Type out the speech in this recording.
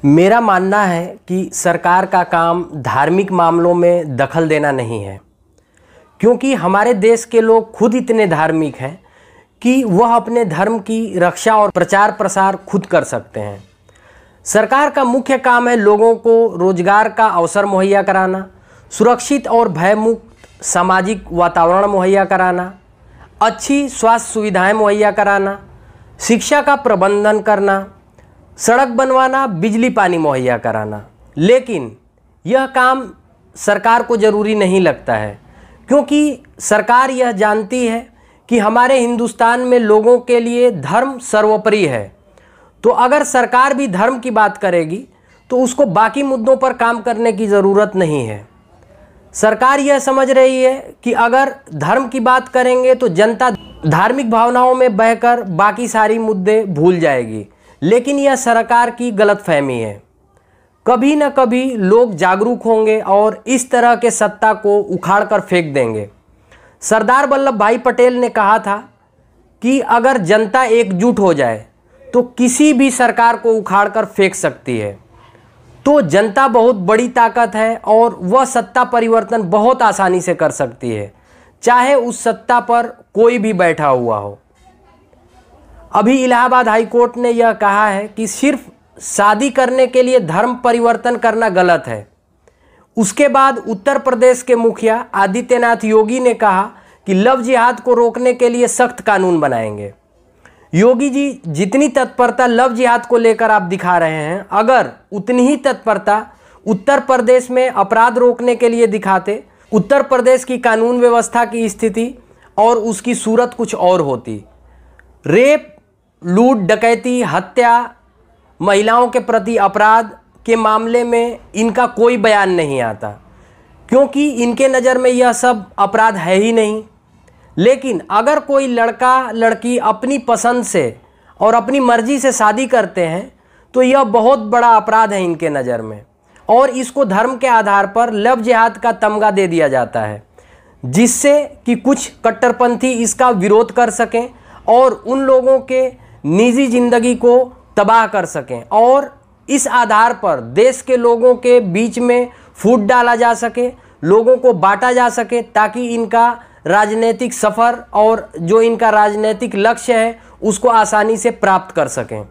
मेरा मानना है कि सरकार का काम धार्मिक मामलों में दखल देना नहीं है, क्योंकि हमारे देश के लोग खुद इतने धार्मिक हैं कि वह अपने धर्म की रक्षा और प्रचार प्रसार खुद कर सकते हैं। सरकार का मुख्य काम है लोगों को रोजगार का अवसर मुहैया कराना, सुरक्षित और भयमुक्त सामाजिक वातावरण मुहैया कराना, अच्छी स्वास्थ्य सुविधाएं मुहैया कराना, शिक्षा का प्रबंधन करना, सड़क बनवाना, बिजली पानी मुहैया कराना। लेकिन यह काम सरकार को ज़रूरी नहीं लगता है, क्योंकि सरकार यह जानती है कि हमारे हिंदुस्तान में लोगों के लिए धर्म सर्वोपरि है। तो अगर सरकार भी धर्म की बात करेगी तो उसको बाकी मुद्दों पर काम करने की ज़रूरत नहीं है। सरकार यह समझ रही है कि अगर धर्म की बात करेंगे तो जनता धार्मिक भावनाओं में बहकर बाकी सारी मुद्दे भूल जाएगी, लेकिन यह सरकार की गलतफहमी है। कभी न कभी लोग जागरूक होंगे और इस तरह के सत्ता को उखाड़ कर फेंक देंगे। सरदार वल्लभ भाई पटेल ने कहा था कि अगर जनता एकजुट हो जाए तो किसी भी सरकार को उखाड़ कर फेंक सकती है। तो जनता बहुत बड़ी ताकत है और वह सत्ता परिवर्तन बहुत आसानी से कर सकती है, चाहे उस सत्ता पर कोई भी बैठा हुआ हो। अभी इलाहाबाद हाई कोर्ट ने यह कहा है कि सिर्फ शादी करने के लिए धर्म परिवर्तन करना गलत है। उसके बाद उत्तर प्रदेश के मुखिया आदित्यनाथ योगी ने कहा कि लव जिहाद को रोकने के लिए सख्त कानून बनाएंगे। योगी जी जितनी तत्परता लव जिहाद को लेकर आप दिखा रहे हैं, अगर उतनी ही तत्परता उत्तर प्रदेश में अपराध रोकने के लिए दिखाते, उत्तर प्रदेश की कानून व्यवस्था की स्थिति और उसकी सूरत कुछ और होती। रेप, लूट, डकैती, हत्या, महिलाओं के प्रति अपराध के मामले में इनका कोई बयान नहीं आता, क्योंकि इनके नज़र में यह सब अपराध है ही नहीं। लेकिन अगर कोई लड़का लड़की अपनी पसंद से और अपनी मर्जी से शादी करते हैं तो यह बहुत बड़ा अपराध है इनके नज़र में, और इसको धर्म के आधार पर लव जिहाद का तमगा दे दिया जाता है, जिससे कि कुछ कट्टरपंथी इसका विरोध कर सकें और उन लोगों के निजी ज़िंदगी को तबाह कर सकें, और इस आधार पर देश के लोगों के बीच में फूट डाला जा सके, लोगों को बांटा जा सके, ताकि इनका राजनीतिक सफ़र और जो इनका राजनीतिक लक्ष्य है उसको आसानी से प्राप्त कर सकें।